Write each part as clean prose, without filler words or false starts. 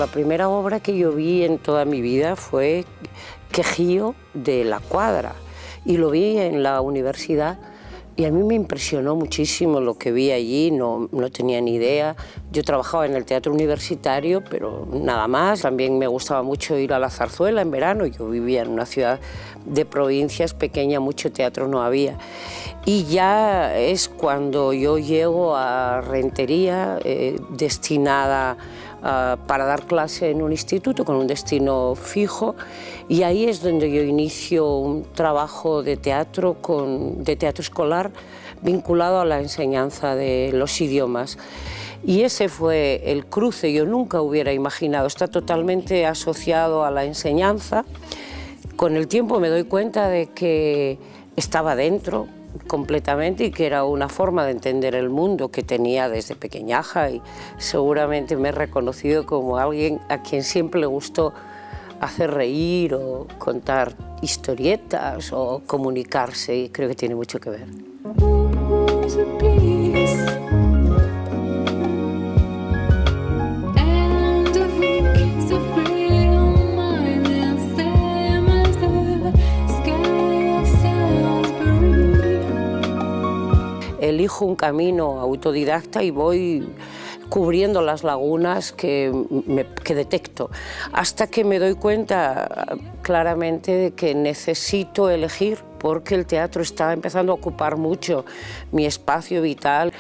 la primera obra que yo vi en toda mi vida fue Quejío de la Cuadra, y lo vi en la universidad. Y a mí me impresionó muchísimo lo que vi allí, no tenía ni idea. Yo trabajaba en el teatro universitario, pero nada más. También me gustaba mucho ir a la Zarzuela en verano. Yo vivía en una ciudad de provincias pequeña, mucho teatro no había. Y ya es cuando yo llego a Rentería, destinada para dar clase en un instituto con un destino fijo, y ahí es donde yo inicio un trabajo de teatro escolar vinculado a la enseñanza de los idiomas. Y ese fue el cruce, yo nunca hubiera imaginado, está totalmente asociado a la enseñanza. Con el tiempo me doy cuenta de que estaba dentro completamente y que era una forma de entender el mundo que tenía desde pequeñaja, y seguramente me he reconocido como alguien a quien siempre le gustó hacer reír o contar historietas o comunicarse, y creo que tiene mucho que ver. Elijo un camino autodidacta y voy cubriendo las lagunas que detecto, hasta que me doy cuenta claramente de que necesito elegir, porque el teatro está empezando a ocupar mucho mi espacio vital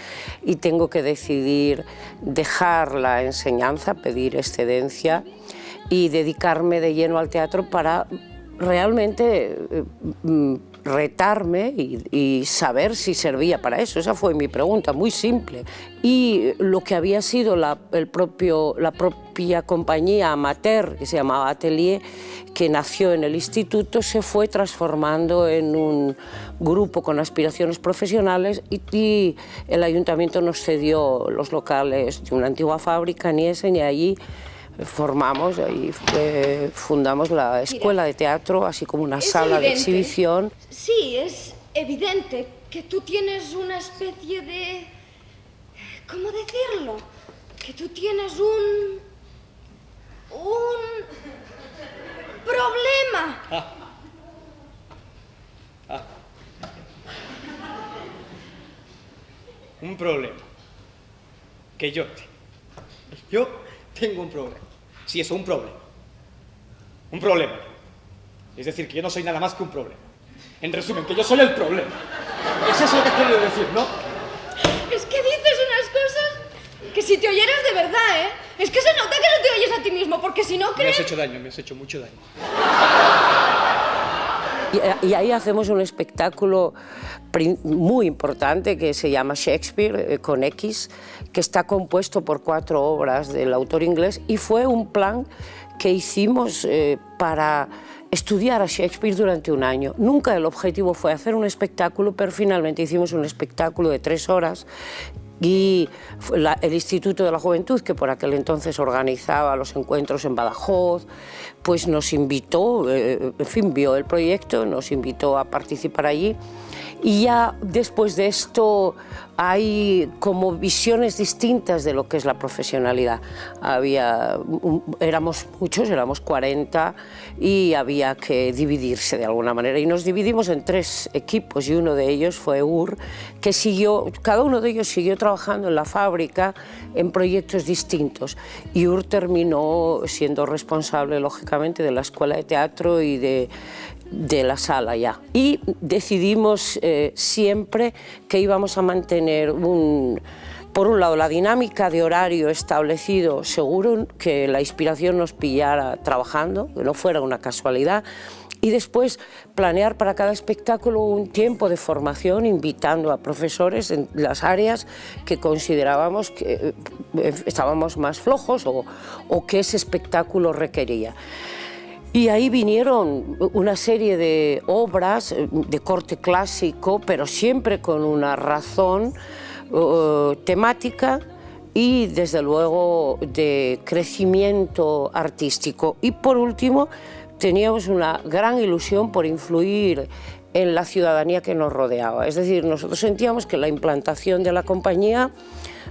y tengo que decidir dejar la enseñanza, pedir excedencia y dedicarme de lleno al teatro para realmente retarme y saber si servía para eso. Esa fue mi pregunta, muy simple. Y lo que había sido la propia compañía amateur, que se llamaba Atelier, que nació en el instituto, se fue transformando en un grupo con aspiraciones profesionales, y el ayuntamiento nos cedió los locales de una antigua fábrica en Niesen, y allí fundamos la escuela de teatro, así como una sala de exhibición. Sí, es evidente que tú tienes una especie de... ¿cómo decirlo? Que tú tienes un problema. Un problema. Que yo tengo un problema. Sí, eso, un problema. Un problema. Es decir, que yo no soy nada más que un problema. En resumen, que yo soy el problema. Es eso lo que he querido decir, ¿no? Es que dices unas cosas que si te oyeras de verdad, ¿eh? Es que se nota que no te oyes a ti mismo, porque si no crees... Me has hecho daño, me has hecho mucho daño. Y ahí hacemos un espectáculo muy importante que se llama Shakespeare, con X, que está compuesto por 4 obras del autor inglés, y fue un plan que hicimos para estudiar a Shakespeare durante un año. Nunca el objetivo fue hacer un espectáculo, pero finalmente hicimos un espectáculo de 3 horas, y el Instituto de la Juventud, que por aquel entonces organizaba los encuentros en Badajoz, pues nos invitó, en fin, vio el proyecto, nos invitó a participar allí. Y ya después de esto hay como visiones distintas de lo que es la profesionalidad. Éramos muchos, éramos 40, y había que dividirse de alguna manera. Y nos dividimos en 3 equipos, y uno de ellos fue UR, que cada uno de ellos siguió trabajando en la fábrica en proyectos distintos. Y UR terminó siendo responsable, lógicamente, de la escuela de teatro y de la sala ya. Y decidimos siempre que íbamos a mantener por un lado la dinámica de horario establecido, seguro que la inspiración nos pillara trabajando, que no fuera una casualidad, y después planear para cada espectáculo un tiempo de formación, invitando a profesores en las áreas que considerábamos que estábamos más flojos o que ese espectáculo requería. Y ahí vinieron una serie de obras de corte clásico, pero siempre con una razón temática y, desde luego, de crecimiento artístico. Y, por último, teníamos una gran ilusión por influir en la ciudadanía que nos rodeaba. Es decir, nosotros sentíamos que la implantación de la compañía,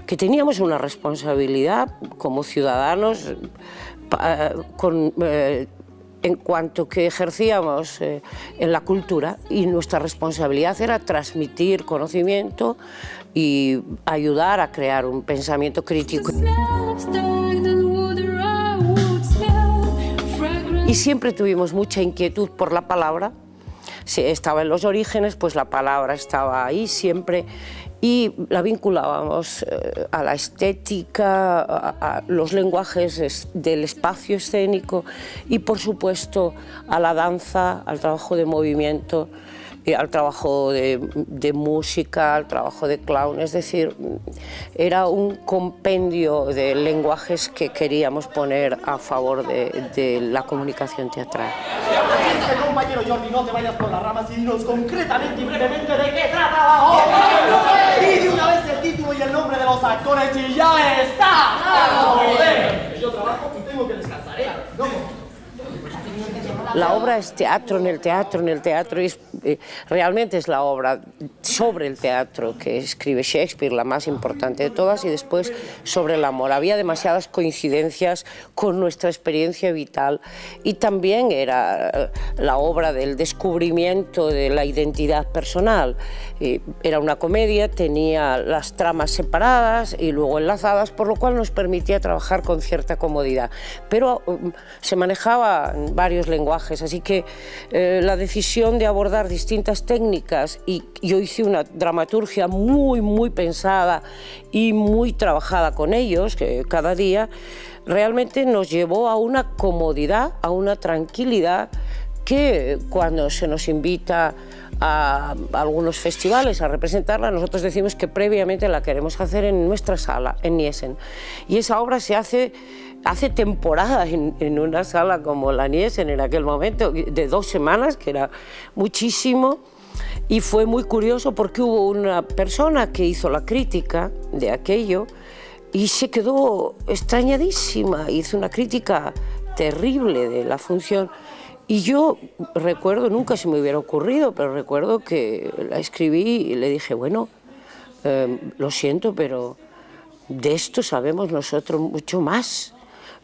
que teníamos una responsabilidad como ciudadanos en cuanto que ejercíamos en la cultura, y nuestra responsabilidad era transmitir conocimiento y ayudar a crear un pensamiento crítico. Y siempre tuvimos mucha inquietud por la palabra. Si estaba en los orígenes, pues la palabra estaba ahí siempre, y la vinculábamos a la estética, a los lenguajes del espacio escénico y, por supuesto, a la danza, al trabajo de movimiento, al trabajo de música, al trabajo de clown. Es decir, era un compendio de lenguajes que queríamos poner a favor de la comunicación teatral. Compañero Jordi, no te vayas por las ramas y dinos concretamente y brevemente de qué trata la obra. Y de una vez el título y el nombre de los actores y ya está. ¡Joder! Yo trabajo y tengo que descansar, ¿eh? La obra es teatro en el teatro en el teatro, y realmente es la obra sobre el teatro que escribe Shakespeare, la más importante de todas, y después sobre el amor. Había demasiadas coincidencias con nuestra experiencia vital, y también era la obra del descubrimiento de la identidad personal. Era una comedia, tenía las tramas separadas y luego enlazadas, por lo cual nos permitía trabajar con cierta comodidad, pero se manejaban varios lenguajes, así que la decisión de abordar distintas técnicas, y yo hice una dramaturgia muy pensada y muy trabajada con ellos, que cada día realmente nos llevó a una comodidad, a una tranquilidad, que cuando se nos invita a algunos festivales a representarla, nosotros decimos que previamente la queremos hacer en nuestra sala, en Niesen. Y esa obra se hace temporada en una sala como la Niesen en aquel momento, de 2 semanas, que era muchísimo. Y fue muy curioso porque hubo una persona que hizo la crítica de aquello y se quedó extrañadísima, hizo una crítica terrible de la función. Y yo recuerdo, nunca se me hubiera ocurrido, pero recuerdo que la escribí y le dije, bueno, lo siento, pero de esto sabemos nosotros mucho más.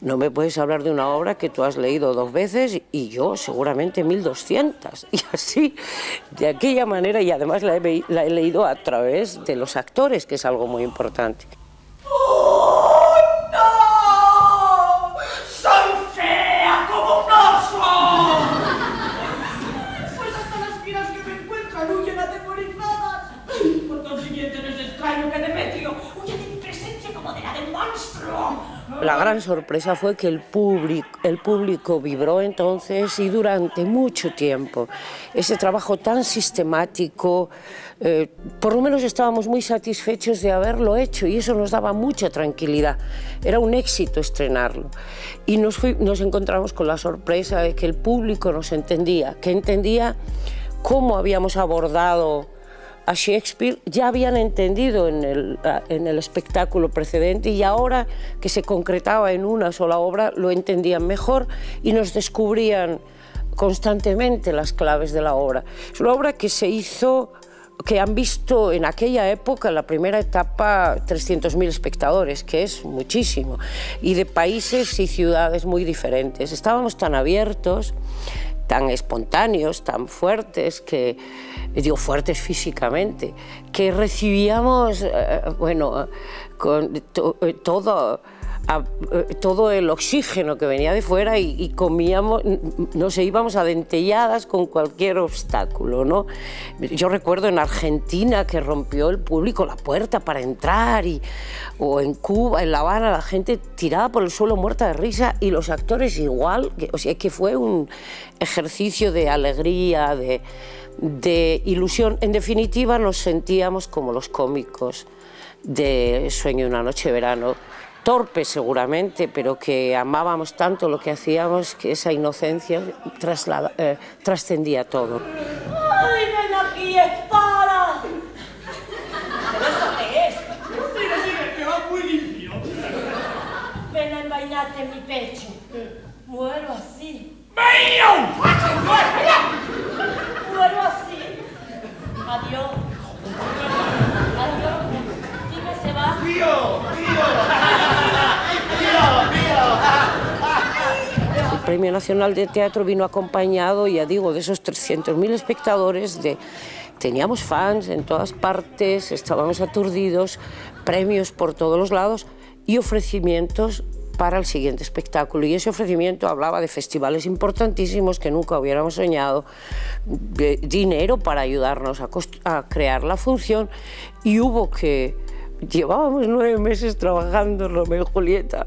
No me puedes hablar de una obra que tú has leído 2 veces y yo seguramente 1200. Y así, de aquella manera, y además la he leído a través de los actores, que es algo muy importante. La gran sorpresa fue que el público vibró entonces y durante mucho tiempo. Ese trabajo tan sistemático, por lo menos estábamos muy satisfechos de haberlo hecho y eso nos daba mucha tranquilidad. Era un éxito estrenarlo. Y nos encontramos con la sorpresa de que el público nos entendía, que entendía cómo habíamos abordado a Shakespeare, ya habían entendido en el espectáculo precedente y ahora que se concretaba en una sola obra lo entendían mejor y nos descubrían constantemente las claves de la obra. Es una obra que se hizo, que han visto en aquella época, en la primera etapa, 300.000 espectadores, que es muchísimo, y de países y ciudades muy diferentes. Estábamos tan abiertos, tan espontáneos, tan fuertes, que digo fuertes físicamente, que recibíamos, con todo el oxígeno que venía de fuera y comíamos, nos íbamos a dentelladas con cualquier obstáculo, ¿no? Yo recuerdo en Argentina que rompió el público la puerta para entrar, o en Cuba, en La Habana, la gente tirada por el suelo muerta de risa y los actores igual, o sea que fue un ejercicio de alegría, de ilusión. En definitiva, nos sentíamos como los cómicos de Sueño de una noche de verano, torpes seguramente, pero que amábamos tanto lo que hacíamos que esa inocencia trascendía todo. ¡Ay, ven aquí, Espada! ¿Pero eso qué es? Sigue, que va muy limpio. Ven a envainarte en mi pecho. Muero así. ¡Mío! Muero así. Adiós. Adiós. Dime, se va. ¡Tío! ¡Tío! ¡Tío! ¡Tío! Premio Nacional de Teatro vino acompañado, ya digo, de esos 300.000 espectadores, teníamos fans en todas partes, estábamos aturdidos, premios por todos los lados y ofrecimientos para el siguiente espectáculo. Y ese ofrecimiento hablaba de festivales importantísimos que nunca hubiéramos soñado, de dinero para ayudarnos a crear la función, y llevábamos 9 meses trabajando en Romeo y Julieta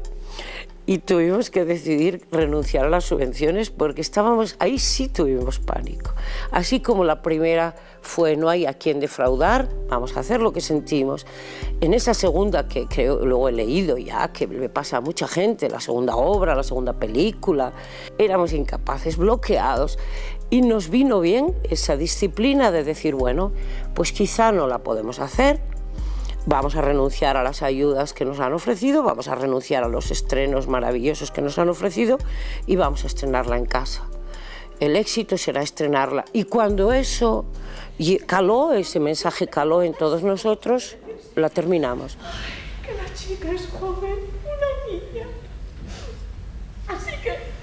y tuvimos que decidir renunciar a las subvenciones porque ahí sí tuvimos pánico. Así como la primera fue no hay a quien defraudar, vamos a hacer lo que sentimos. En esa segunda, que creo, luego he leído ya, que le pasa a mucha gente, la segunda obra, la segunda película, éramos incapaces, bloqueados, y nos vino bien esa disciplina de decir, bueno, pues quizá no la podemos hacer, vamos a renunciar a las ayudas que nos han ofrecido, vamos a renunciar a los estrenos maravillosos que nos han ofrecido y vamos a estrenarla en casa. El éxito será estrenarla. Y cuando eso caló, ese mensaje caló en todos nosotros, la terminamos. Ay, que la chica es joven, una niña. Así que,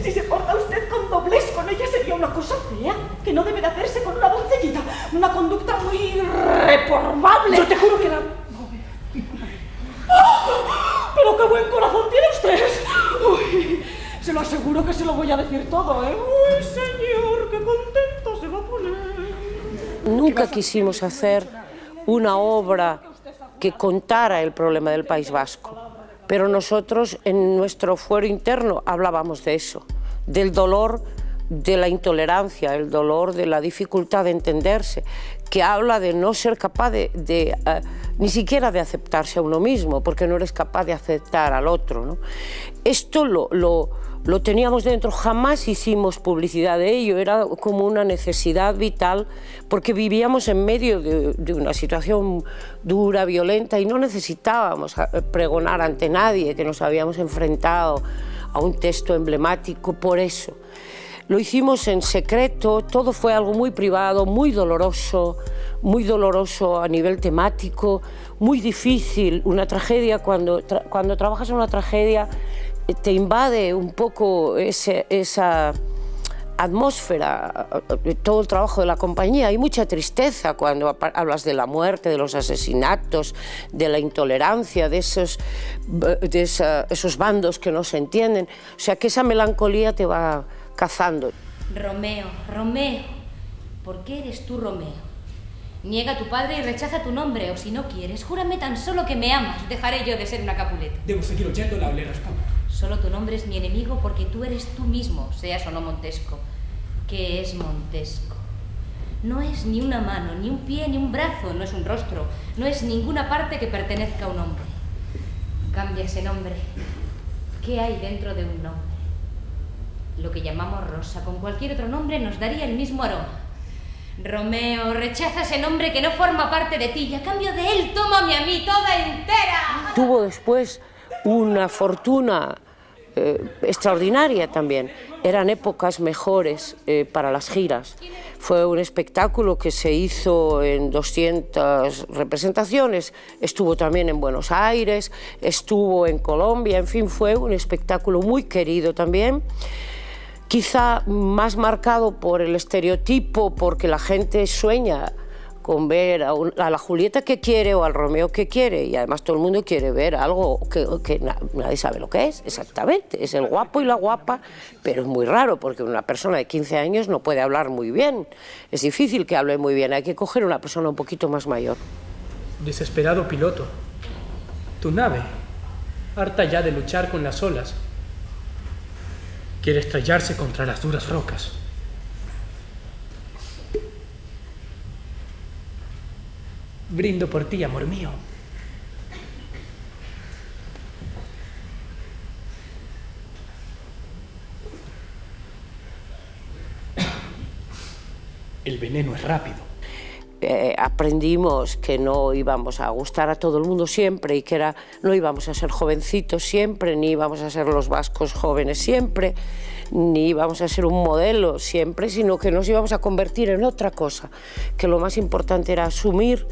si se porta usted con doblez con ella sería una cosa fea, que no debe de hacerse con una doncellita, una conducta muy reprobable. Yo te juro que la... ¡Oh! ¡Pero qué buen corazón tiene usted! Uy, se lo aseguro que se lo voy a decir todo, ¿eh? ¡Uy, señor, qué contento se va a poner! Nunca quisimos hacer una obra que contara el problema del País Vasco, pero nosotros en nuestro fuero interno hablábamos de eso, del dolor de la intolerancia, el dolor de la dificultad de entenderse, que habla de no ser capaz ni siquiera de aceptarse a uno mismo, porque no eres capaz de aceptar al otro, ¿no? Esto lo teníamos dentro, jamás hicimos publicidad de ello, era como una necesidad vital, porque vivíamos en medio de una situación dura, violenta, y no necesitábamos pregonar ante nadie que nos habíamos enfrentado a un texto emblemático por eso. Lo hicimos en secreto, todo fue algo muy privado, muy doloroso a nivel temático, muy difícil. Una tragedia, cuando trabajas en una tragedia, te invade un poco esa atmósfera, todo el trabajo de la compañía. Hay mucha tristeza cuando hablas de la muerte, de los asesinatos, de la intolerancia, de esos bandos que no se entienden. O sea, que esa melancolía te va cazando. Romeo, Romeo, ¿por qué eres tú Romeo? Niega a tu padre y rechaza tu nombre, o si no quieres, júrame tan solo que me amas, dejaré yo de ser una Capuleta. Debo seguir oyéndola o le respondo. Solo tu nombre es mi enemigo porque tú eres tú mismo, seas o no Montesco. ¿Qué es Montesco? No es ni una mano, ni un pie, ni un brazo, no es un rostro, no es ninguna parte que pertenezca a un hombre. Cambia ese nombre. ¿Qué hay dentro de un nombre? Lo que llamamos rosa, con cualquier otro nombre nos daría el mismo aroma. Romeo, rechaza ese nombre que no forma parte de ti y a cambio de él, tómame a mí toda entera. Tuvo después una fortuna extraordinaria también. Eran épocas mejores para las giras. Fue un espectáculo que se hizo en 200 representaciones, estuvo también en Buenos Aires, estuvo en Colombia, en fin, fue un espectáculo muy querido también. Quizá más marcado por el estereotipo, porque la gente sueña con ver a la Julieta que quiere o al Romeo que quiere, y además todo el mundo quiere ver algo que nadie sabe lo que es exactamente, es el guapo y la guapa, pero es muy raro porque una persona de 15 años no puede hablar muy bien, es difícil que hable muy bien, hay que coger una persona un poquito más mayor. Desesperado piloto, tu nave, harta ya de luchar con las olas, quiere estrellarse contra las duras rocas. Brindo por ti, amor mío. El veneno es rápido. Aprendimos que no íbamos a gustar a todo el mundo siempre y que no íbamos a ser jovencitos siempre, ni íbamos a ser los vascos jóvenes siempre, ni íbamos a ser un modelo siempre, sino que nos íbamos a convertir en otra cosa, que lo más importante era asumir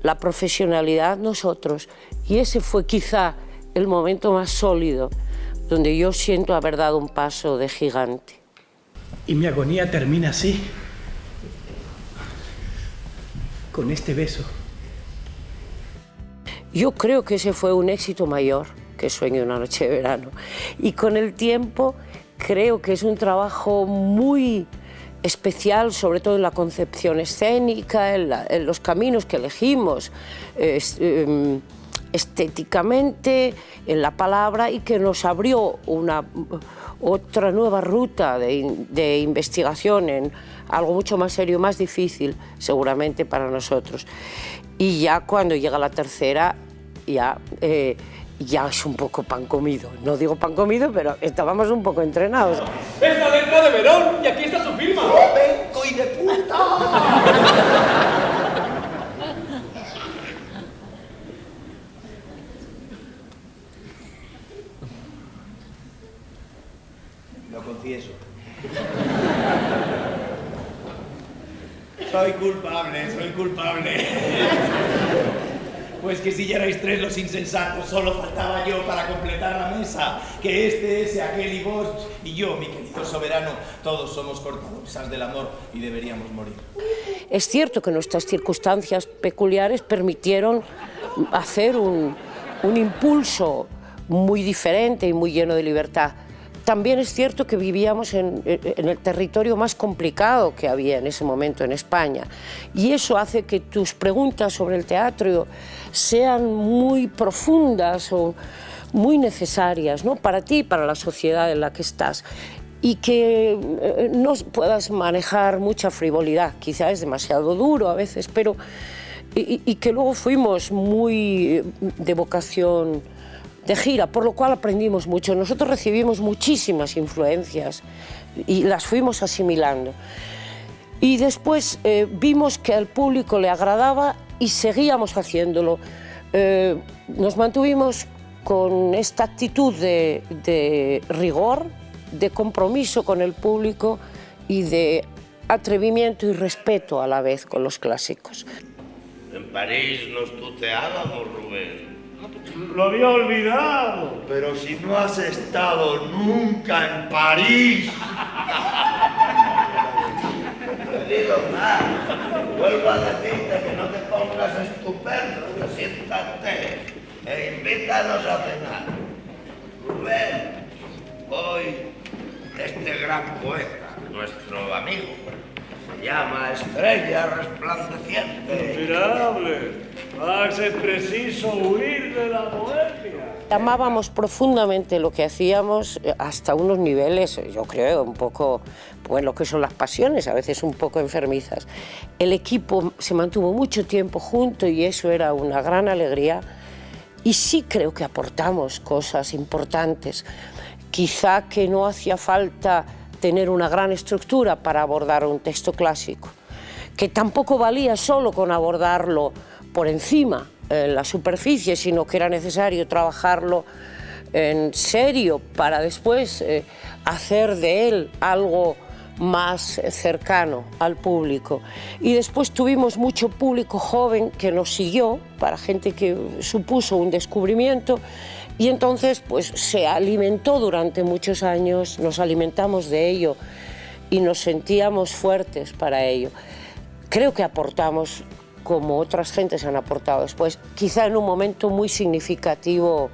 la profesionalidad nosotros, y ese fue quizá el momento más sólido donde yo siento haber dado un paso de gigante. Y mi agonía termina así, con este beso. Yo creo que ese fue un éxito mayor que Sueño de una noche de verano. Y con el tiempo creo que es un trabajo muy especial, sobre todo en la concepción escénica, en los caminos que elegimos, estéticamente, en la palabra, y que nos abrió otra nueva ruta de investigación en algo mucho más serio, más difícil seguramente para nosotros. Y ya cuando llega la tercera, ya es un poco pan comido. No digo pan comido, pero estábamos un poco entrenados. ¡Es la letra de Verón! ¡Y aquí está su firma! ¡Vengo y de puta! Lo confieso. Soy culpable, soy culpable. Pues que si ya erais tres los insensatos, solo faltaba yo para completar la mesa. Que este, ese, aquel y vos y yo, mi querido soberano, todos somos cortadoras del amor y deberíamos morir. Es cierto que nuestras circunstancias peculiares permitieron hacer un impulso muy diferente y muy lleno de libertad. También es cierto que vivíamos en el territorio más complicado que había en ese momento en España, y eso hace que tus preguntas sobre el teatro sean muy profundas o muy necesarias, ¿no? Para ti y para la sociedad en la que estás, y que no puedas manejar mucha frivolidad. Quizá es demasiado duro a veces, pero y que luego fuimos muy de vocación de gira, por lo cual aprendimos mucho. Nosotros recibimos muchísimas influencias y las fuimos asimilando. Y después vimos que al público le agradaba y seguíamos haciéndolo. Nos mantuvimos con esta actitud de rigor, de compromiso con el público y de atrevimiento y respeto a la vez con los clásicos. En París nos tuteábamos, Rubén. Lo había olvidado. Pero si no has estado nunca en París. Te digo más, vuelvo a decirte que no te pongas estupendo, que siéntate e invítanos a cenar. Rubén, hoy este gran poeta, nuestro amigo, se llama Estrella Resplandeciente. Admirable. Hace preciso huir de la bohemia. Amábamos profundamente lo que hacíamos hasta unos niveles, yo creo, un poco, pues lo que son las pasiones, a veces un poco enfermizas. El equipo se mantuvo mucho tiempo junto y eso era una gran alegría. Y sí creo que aportamos cosas importantes. Quizá que no hacía falta tener una gran estructura para abordar un texto clásico, que tampoco valía solo con abordarlo por encima, en la superficie, sino que era necesario trabajarlo en serio para después hacer de él algo más cercano al público. Y después tuvimos mucho público joven que nos siguió, para gente que supuso un descubrimiento, y entonces pues se alimentó durante muchos años, nos alimentamos de ello y nos sentíamos fuertes para ello. Creo que aportamos como otras gentes han aportado después, quizá en un momento muy significativo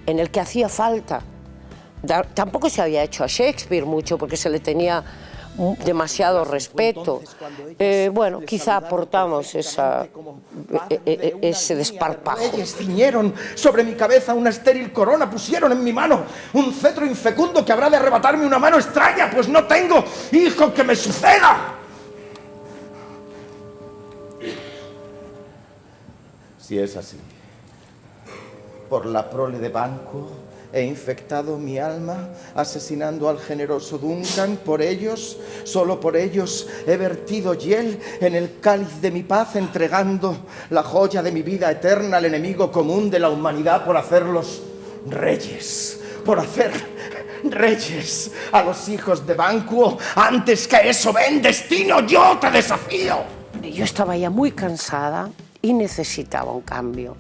en el que hacía falta. Tampoco se había hecho a Shakespeare mucho porque se le tenía demasiado respeto. Bueno, quizá aportamos ese desparpajo. Reyes ciñeron sobre mi cabeza una estéril corona, pusieron en mi mano un cetro infecundo que habrá de arrebatarme una mano extraña, pues no tengo hijo que me suceda. Si es así, por la prole de Banquo he infectado mi alma, asesinando al generoso Duncan. Por ellos, solo por ellos, he vertido hiel en el cáliz de mi paz, entregando la joya de mi vida eterna al enemigo común de la humanidad, por hacerlos reyes, por hacer reyes a los hijos de Banquo. Antes que eso, ven, destino, yo te desafío. Yo estaba ya muy cansada y necesitaba un cambio.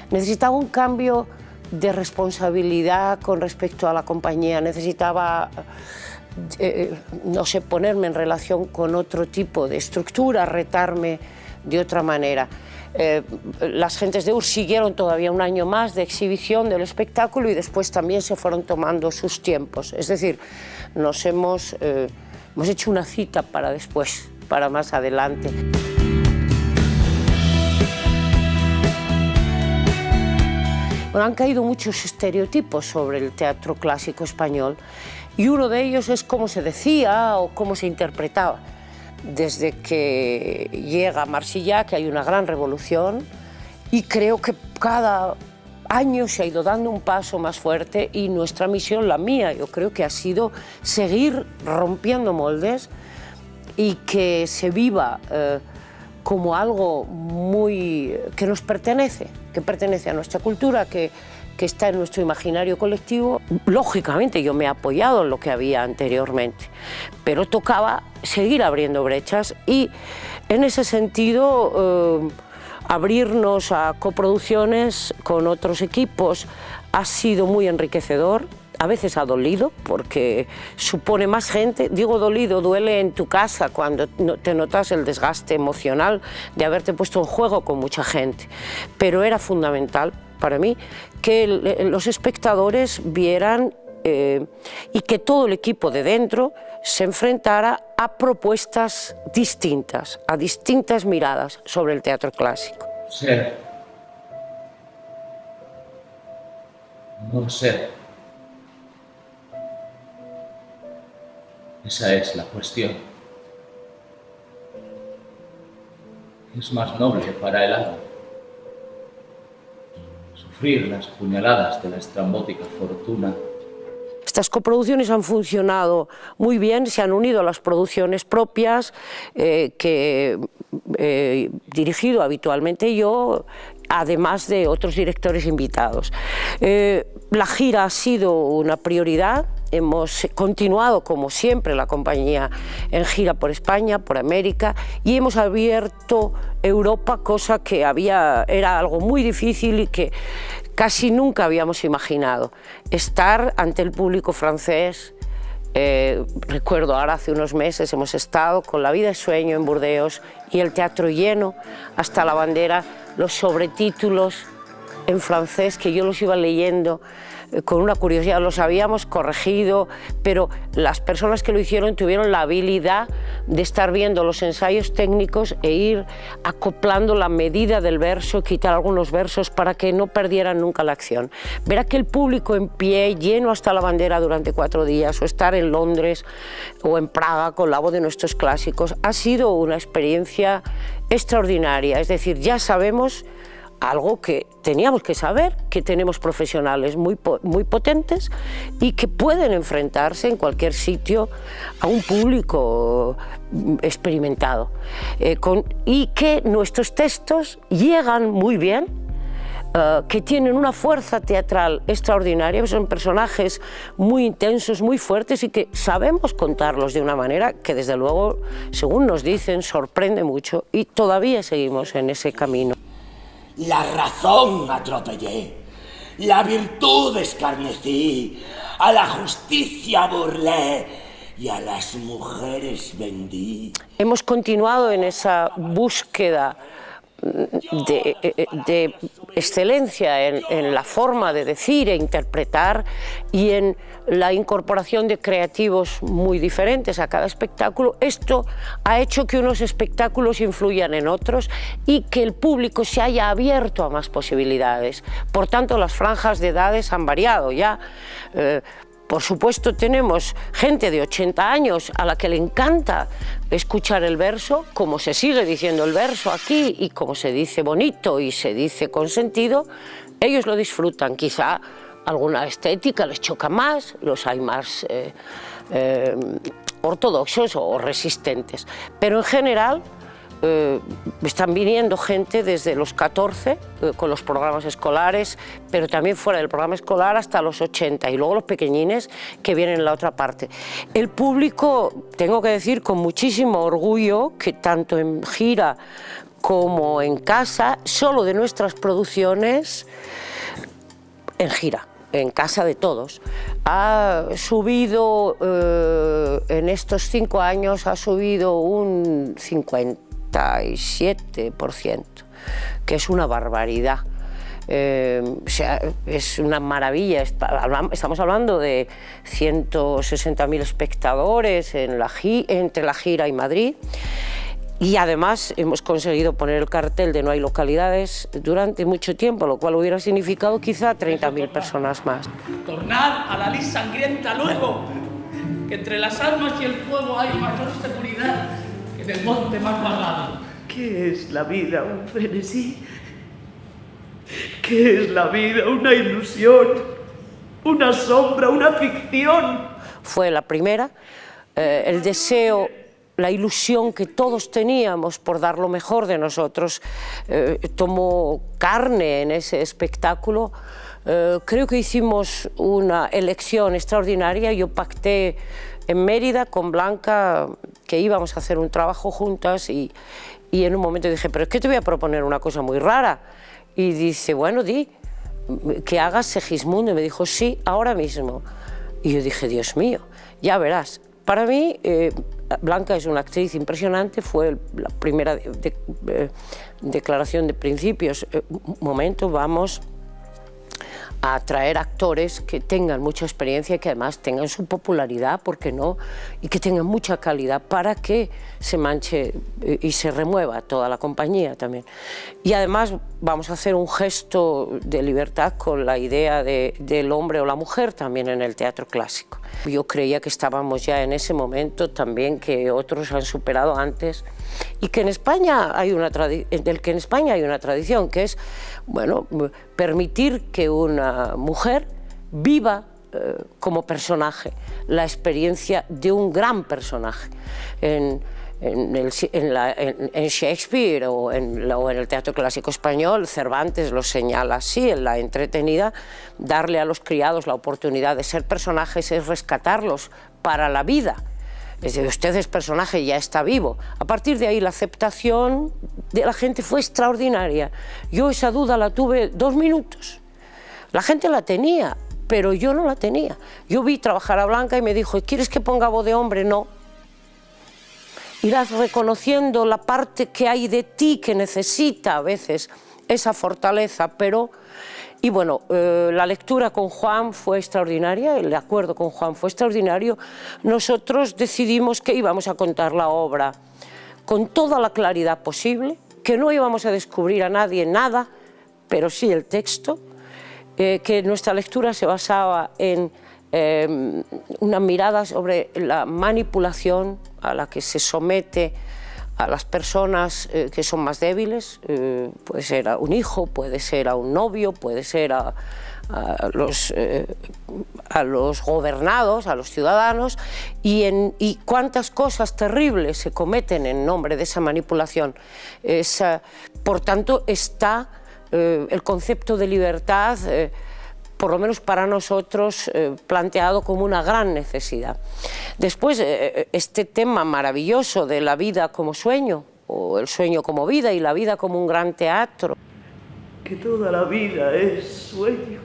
Necesitaba un cambio de responsabilidad con respecto a la compañía, necesitaba, no sé, ponerme en relación con otro tipo de estructura, retarme de otra manera. Las gentes de URSS siguieron todavía un año más de exhibición del espectáculo y después también se fueron tomando sus tiempos. Es decir, nos hemos hecho una cita para después, para más adelante. Bueno, han caído muchos estereotipos sobre el teatro clásico español y uno de ellos es cómo se decía o cómo se interpretaba. Desde que llega Marsillac hay una gran revolución y creo que cada año se ha ido dando un paso más fuerte y nuestra misión, la mía, yo creo que ha sido seguir rompiendo moldes y que se viva como algo que nos pertenece, que pertenece a nuestra cultura, que está en nuestro imaginario colectivo. Lógicamente yo me he apoyado en lo que había anteriormente, pero tocaba seguir abriendo brechas y en ese sentido abrirnos a coproducciones con otros equipos ha sido muy enriquecedor. A veces ha dolido porque supone más gente. Digo dolido, duele en tu casa cuando te notas el desgaste emocional de haberte puesto en juego con mucha gente. Pero era fundamental para mí que los espectadores vieran y que todo el equipo de dentro se enfrentara a propuestas distintas, a distintas miradas sobre el teatro clásico. Ser. No ser. Esa es la cuestión. Es más noble para el alma sufrir las puñaladas de la estrambótica fortuna. Estas coproducciones han funcionado muy bien, se han unido a las producciones propias que he dirigido habitualmente yo, además de otros directores invitados. La gira ha sido una prioridad. Hemos continuado, como siempre, la compañía en gira por España, por América, y hemos abierto Europa, cosa que era algo muy difícil y que casi nunca habíamos imaginado. Estar ante el público francés. Recuerdo ahora hace unos meses hemos estado con La vida es sueño en Burdeos y el teatro lleno hasta la bandera, los sobretítulos en francés que yo los iba leyendo con una curiosidad, los habíamos corregido, pero las personas que lo hicieron tuvieron la habilidad de estar viendo los ensayos técnicos e ir acoplando la medida del verso, quitar algunos versos para que no perdieran nunca la acción. Ver a aquel público en pie, lleno hasta la bandera durante 4 días, o estar en Londres o en Praga con la voz de nuestros clásicos, ha sido una experiencia extraordinaria. Es decir, ya sabemos algo que teníamos que saber, que tenemos profesionales muy potentes y que pueden enfrentarse en cualquier sitio a un público experimentado y que nuestros textos llegan muy bien, que tienen una fuerza teatral extraordinaria, son personajes muy intensos, muy fuertes y que sabemos contarlos de una manera que desde luego, según nos dicen, sorprende mucho y todavía seguimos en ese camino. La razón atropellé, la virtud escarnecí, a la justicia burlé y a las mujeres vendí. Hemos continuado en esa búsqueda de excelencia en la forma de decir e interpretar y en la incorporación de creativos muy diferentes a cada espectáculo. Esto ha hecho que unos espectáculos influyan en otros y que el público se haya abierto a más posibilidades. Por tanto, las franjas de edades han variado ya. Por supuesto, tenemos gente de 80 años a la que le encanta escuchar el verso, como se sigue diciendo el verso aquí y como se dice bonito y se dice con sentido, ellos lo disfrutan. Quizá alguna estética les choca más, los hay más ortodoxos o resistentes, pero en general están viniendo gente desde los 14 con los programas escolares, pero también fuera del programa escolar hasta los 80 y luego los pequeñines que vienen en la otra parte. El público, tengo que decir con muchísimo orgullo que tanto en gira como en casa, solo de nuestras producciones, en gira, en casa de todos. Ha subido, en estos 5 años, ha subido un 57%, que es una barbaridad. O sea, es una maravilla. Estamos hablando de 160.000 espectadores entre la gira y Madrid. Y además hemos conseguido poner el cartel de no hay localidades durante mucho tiempo, lo cual hubiera significado quizá 30.000 personas más. Tornad a la lid sangrienta luego, que entre las armas y el fuego hay mayor seguridad que en el monte más barrado. ¿Qué es la vida? ¿Un frenesí? ¿Qué es la vida? ¿Una ilusión? ¿Una sombra? ¿Una ficción? Fue la primera, el deseo, la ilusión que todos teníamos por dar lo mejor de nosotros tomó carne en ese espectáculo. Creo que hicimos una elección extraordinaria. Yo pacté en Mérida con Blanca que íbamos a hacer un trabajo juntas y en un momento dije, pero es que te voy a proponer una cosa muy rara. Y dice, bueno, di, que hagas Segismundo. Y me dijo, sí, ahora mismo. Y yo dije, Dios mío, ya verás. Para mí, Blanca es una actriz impresionante, fue la primera declaración de principios. Un momento, vamos a traer actores que tengan mucha experiencia y que además tengan su popularidad, ¿por qué no? Y que tengan mucha calidad para que se manche y se remueva toda la compañía también. Y además vamos a hacer un gesto de libertad con la idea del hombre o la mujer también en el teatro clásico. Yo creía que estábamos ya en ese momento también, que otros han superado antes, y que en España hay una tradición, que es, bueno, permitir que una mujer viva como personaje la experiencia de un gran personaje. En Shakespeare o en el teatro clásico español, Cervantes lo señala así, en la entretenida, darle a los criados la oportunidad de ser personajes es rescatarlos para la vida. Es decir, usted es personaje, ya está vivo. A partir de ahí la aceptación de la gente fue extraordinaria. Yo esa duda la tuve 2 minutos. La gente la tenía, pero yo no la tenía. Yo vi trabajar a Blanca y me dijo, ¿quieres que ponga voz de hombre? No. Irás reconociendo la parte que hay de ti que necesita a veces esa fortaleza, pero... Y bueno, la lectura con Juan fue extraordinaria, el acuerdo con Juan fue extraordinario. Nosotros decidimos que íbamos a contar la obra con toda la claridad posible, que no íbamos a descubrir a nadie nada, pero sí el texto, que nuestra lectura se basaba en una mirada sobre la manipulación a la que se somete a las personas que son más débiles, puede ser a un hijo, puede ser a un novio, puede ser a los gobernados, a los ciudadanos, y cuántas cosas terribles se cometen en nombre de esa manipulación. Por tanto, está el concepto de libertad, por lo menos para nosotros, planteado como una gran necesidad. Después, este tema maravilloso de la vida como sueño, o el sueño como vida y la vida como un gran teatro. Que toda la vida es sueño.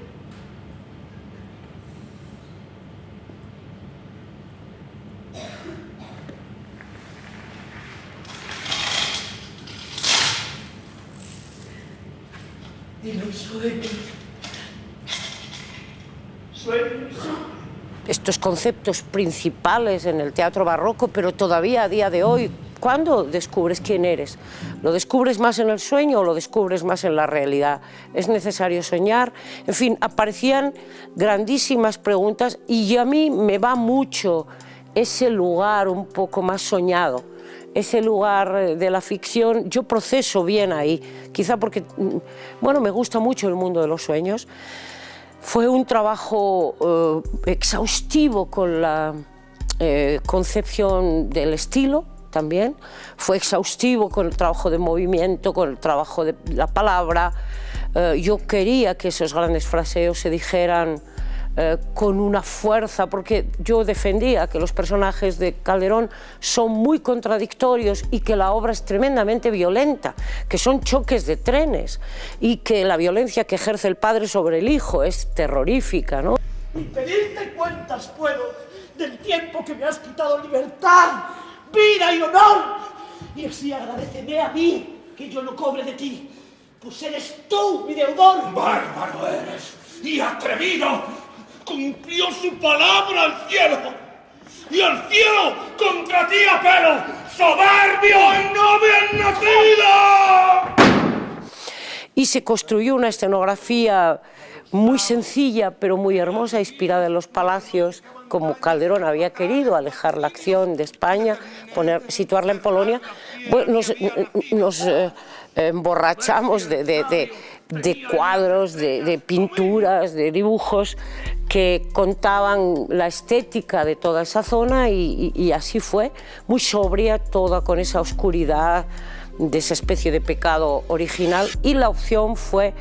Y los sueños. Estos conceptos principales en el teatro barroco, pero todavía a día de hoy, ¿cuándo descubres quién eres? ¿Lo descubres más en el sueño o lo descubres más en la realidad? ¿Es necesario soñar? En fin, aparecían grandísimas preguntas y a mí me va mucho ese lugar un poco más soñado, ese lugar de la ficción. Yo proceso bien ahí, quizá porque, bueno, me gusta mucho el mundo de los sueños. Fue un trabajo exhaustivo con la concepción del estilo también, fue exhaustivo con el trabajo de movimiento, con el trabajo de la palabra. Yo quería que esos grandes fraseos se dijeran con una fuerza, porque yo defendía que los personajes de Calderón son muy contradictorios y que la obra es tremendamente violenta, que son choques de trenes y que la violencia que ejerce el padre sobre el hijo es terrorífica, ¿no? Y pedirte cuentas puedo del tiempo que me has quitado libertad, vida y honor. Y así agradéceme a mí que yo no cobre de ti, pues eres tú mi deudor. ¡Bárbaro eres! ¡Y atrevido! Cumplió su palabra al cielo. ¡Y al cielo contra ti apelo! ¡Soberbio y no bien nacido! Y se construyó una escenografía muy sencilla, pero muy hermosa, inspirada en los palacios, como Calderón había querido, alejar la acción de España, situarla en Polonia. Bueno, nos emborrachamos de cuadros, de pinturas, de dibujos que contaban la estética de toda esa zona y así fue, muy sobria, toda con esa oscuridad de esa especie de pecado original, y la opción fue,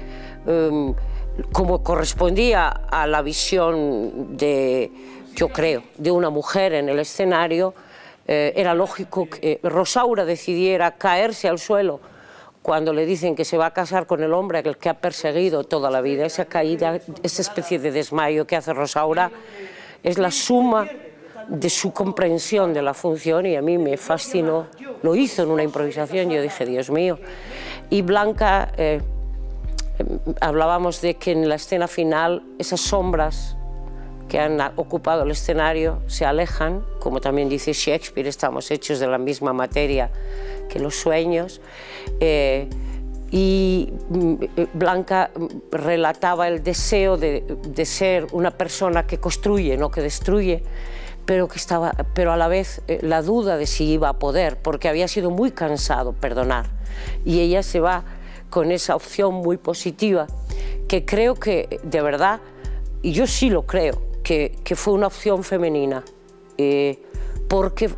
como correspondía a la visión de, yo creo, de una mujer en el escenario, era lógico que Rosaura decidiera caerse al suelo cuando le dicen que se va a casar con el hombre al que ha perseguido toda la vida. Esa caída, esa especie de desmayo que hace Rosaura es la suma de su comprensión de la función, y a mí me fascinó. Lo hizo en una improvisación, yo dije, Dios mío. Y Blanca, hablábamos de que en la escena final esas sombras que han ocupado el escenario se alejan, como también dice Shakespeare, estamos hechos de la misma materia que los sueños, y Blanca relataba el deseo de ser una persona que construye, no que destruye, pero a la vez la duda de si iba a poder, porque había sido muy cansado perdonar, y ella se va con esa opción muy positiva, que creo que de verdad, y yo sí lo creo, que fue una opción femenina, porque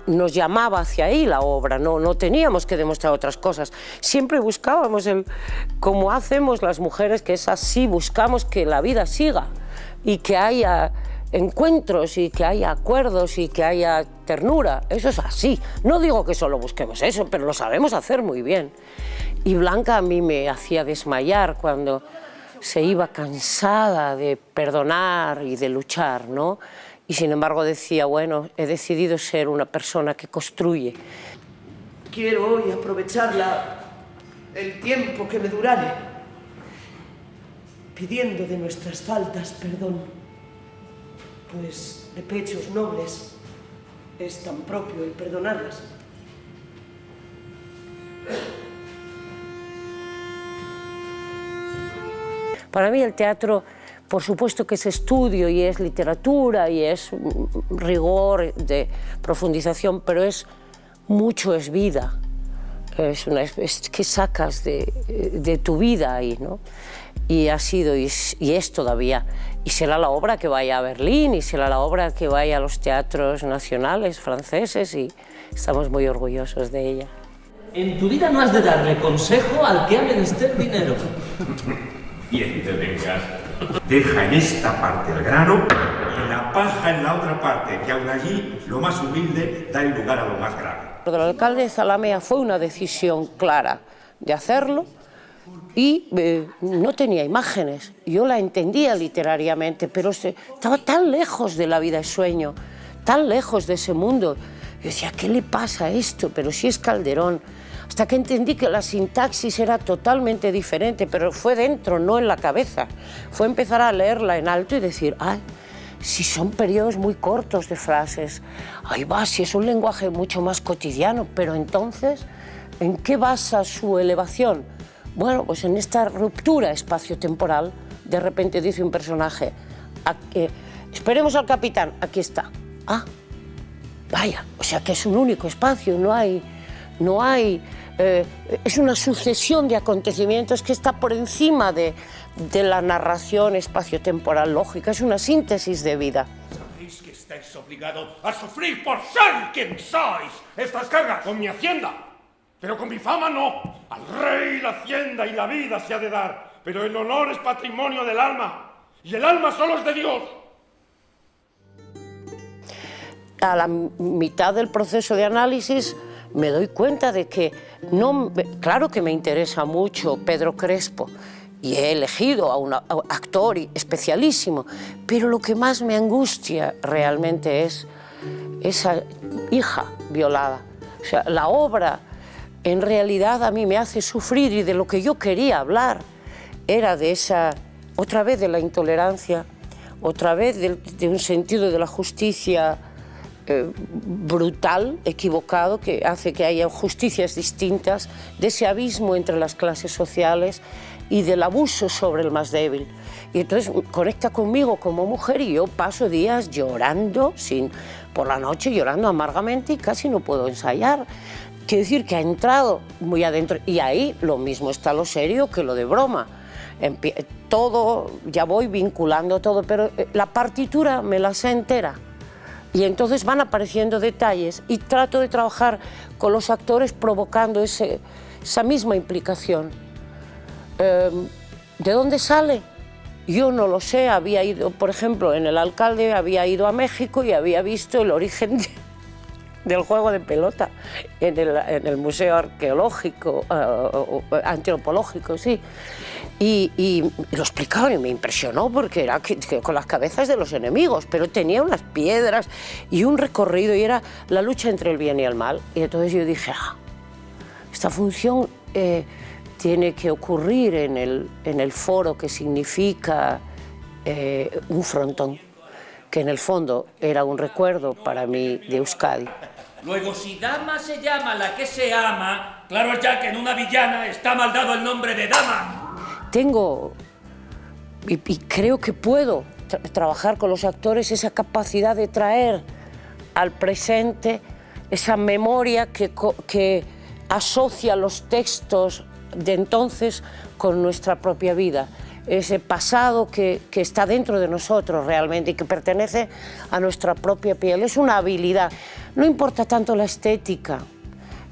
nos llamaba hacia ahí la obra, no teníamos que demostrar otras cosas, siempre buscábamos como hacemos las mujeres, que es así, buscamos que la vida siga y que haya encuentros y que haya acuerdos y que haya ternura, eso es así. No digo que solo busquemos eso, pero lo sabemos hacer muy bien. Y Blanca a mí me hacía desmayar cuando se iba cansada de perdonar y de luchar, ¿no? Y sin embargo decía, bueno, he decidido ser una persona que construye. Quiero hoy aprovechar el tiempo que me durare, pidiendo de nuestras faltas perdón, pues de pechos nobles es tan propio el perdonarlas. Para mí el teatro, por supuesto que es estudio y es literatura y es rigor de profundización, pero es mucho, es vida. Es que sacas de tu vida ahí, ¿no? Y ha sido y es todavía. Y será la obra que vaya a Berlín y será la obra que vaya a los teatros nacionales franceses, y estamos muy orgullosos de ella. En tu vida no has de darle consejo al que ha menester dinero. Bien te vengas. Deja en esta parte el grano y la paja en la otra parte, que aún allí lo más humilde da el lugar a lo más grave. Lo del alcalde de Zalamea fue una decisión clara de hacerlo, y no tenía imágenes. Yo la entendía literariamente, pero estaba tan lejos de la vida de sueño, tan lejos de ese mundo. Yo decía, ¿qué le pasa a esto? Pero si es Calderón. Hasta que entendí que la sintaxis era totalmente diferente, pero fue dentro, no en la cabeza. Fue empezar a leerla en alto y decir, ay, si son periodos muy cortos de frases, ahí va, si es un lenguaje mucho más cotidiano, pero entonces, ¿en qué basa su elevación? Bueno, pues en esta ruptura espacio-temporal, de repente dice un personaje, esperemos al capitán, aquí está. Ah, vaya, o sea que es un único espacio, no hay, es una sucesión de acontecimientos que está por encima de la narración espacio-temporal lógica, es una síntesis de vida. Sabéis que estáis obligados a sufrir por ser quien sois estas cargas con mi hacienda, pero con mi fama no. Al rey la hacienda y la vida se ha de dar, pero el honor es patrimonio del alma. Y el alma solo es de Dios. A la mitad del proceso de análisis me doy cuenta de que no, claro que me interesa mucho Pedro Crespo y he elegido a un actor especialísimo, pero lo que más me angustia realmente es esa hija violada. O sea, la obra en realidad a mí me hace sufrir y de lo que yo quería hablar era de esa, otra vez de la intolerancia, otra vez de un sentido de la justicia brutal, equivocado, que hace que haya justicias distintas, de ese abismo entre las clases sociales y del abuso sobre el más débil. Y entonces conecta conmigo como mujer y yo paso días llorando, por la noche llorando amargamente y casi no puedo ensayar. Quiere decir que ha entrado muy adentro y ahí lo mismo está lo serio que lo de broma. Todo, ya voy vinculando todo, pero la partitura me la sé entera. Y entonces van apareciendo detalles y trato de trabajar con los actores provocando esa misma implicación. ¿De dónde sale? Yo no lo sé, había ido, por ejemplo, en El Alcalde había ido a México y había visto el origen del juego de pelota en el Museo Arqueológico, Antropológico, sí. Y lo explicaban y me impresionó porque era con las cabezas de los enemigos, pero tenía unas piedras y un recorrido y era la lucha entre el bien y el mal. Y entonces yo dije, esta función tiene que ocurrir en el foro que significa un frontón, que en el fondo era un recuerdo para mí de Euskadi. Luego, si dama se llama la que se ama, claro es ya que en una villana está mal dado el nombre de dama. Tengo, y creo que puedo trabajar con los actores esa capacidad de traer al presente esa memoria que asocia los textos de entonces con nuestra propia vida. Ese pasado que está dentro de nosotros realmente y que pertenece a nuestra propia piel. Es una habilidad. No importa tanto la estética.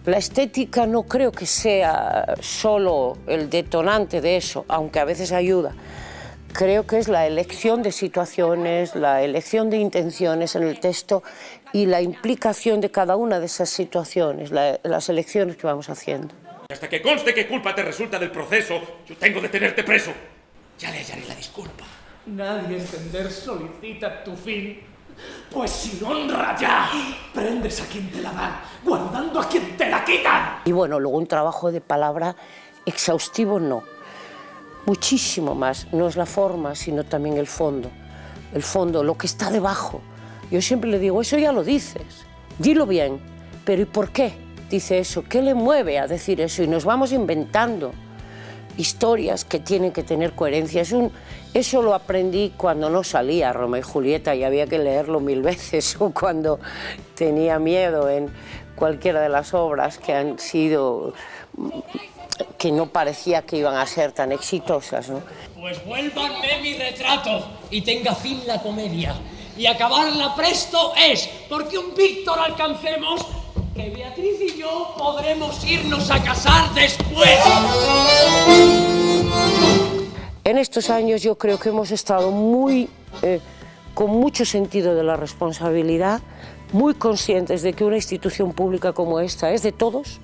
La estética no creo que sea solo el detonante de eso, aunque a veces ayuda. Creo que es la elección de situaciones, la elección de intenciones en el texto y la implicación de cada una de esas situaciones, las elecciones que vamos haciendo. Hasta que conste qué culpa te resulta del proceso, yo tengo de tenerte preso. Ya le hallaré la disculpa. Nadie entender solicita tu fin. Pues sin honra ya, prendes a quien te la da, guardando a quien te la quitan. Y bueno, luego un trabajo de palabra exhaustivo no, muchísimo más, no es la forma, sino también el fondo, lo que está debajo. Yo siempre le digo, eso ya lo dices, dilo bien, pero ¿y por qué dice eso? ¿Qué le mueve a decir eso? Y nos vamos inventando historias que tienen que tener coherencia. Eso lo aprendí cuando no salía Romeo y Julieta y había que leerlo 1000 veces, o cuando tenía miedo en cualquiera de las obras que han sido, que no parecía que iban a ser tan exitosas, ¿no? Pues vuélvanme mi retrato y tenga fin la comedia. Y acabarla presto es, porque un Víctor alcancemos, que Beatriz y yo podremos irnos a casar después. En estos años yo creo que hemos estado con mucho sentido de la responsabilidad, muy conscientes de que una institución pública como esta es de todos,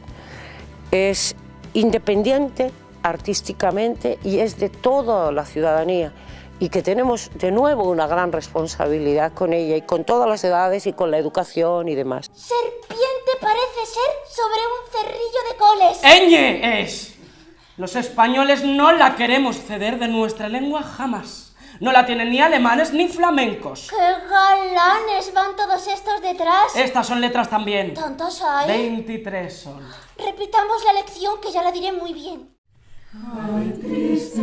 es independiente artísticamente y es de toda la ciudadanía, y que tenemos de nuevo una gran responsabilidad con ella y con todas las edades y con la educación y demás. Serpiente parece ser sobre un cerrillo de coles. ¡Eñe es! Los españoles no la queremos ceder de nuestra lengua jamás. No la tienen ni alemanes ni flamencos. ¡Qué galanes van todos estos detrás! Estas son letras también. ¿Tantas hay? 23 son. Repitamos la lección que ya la diré muy bien. Ay, triste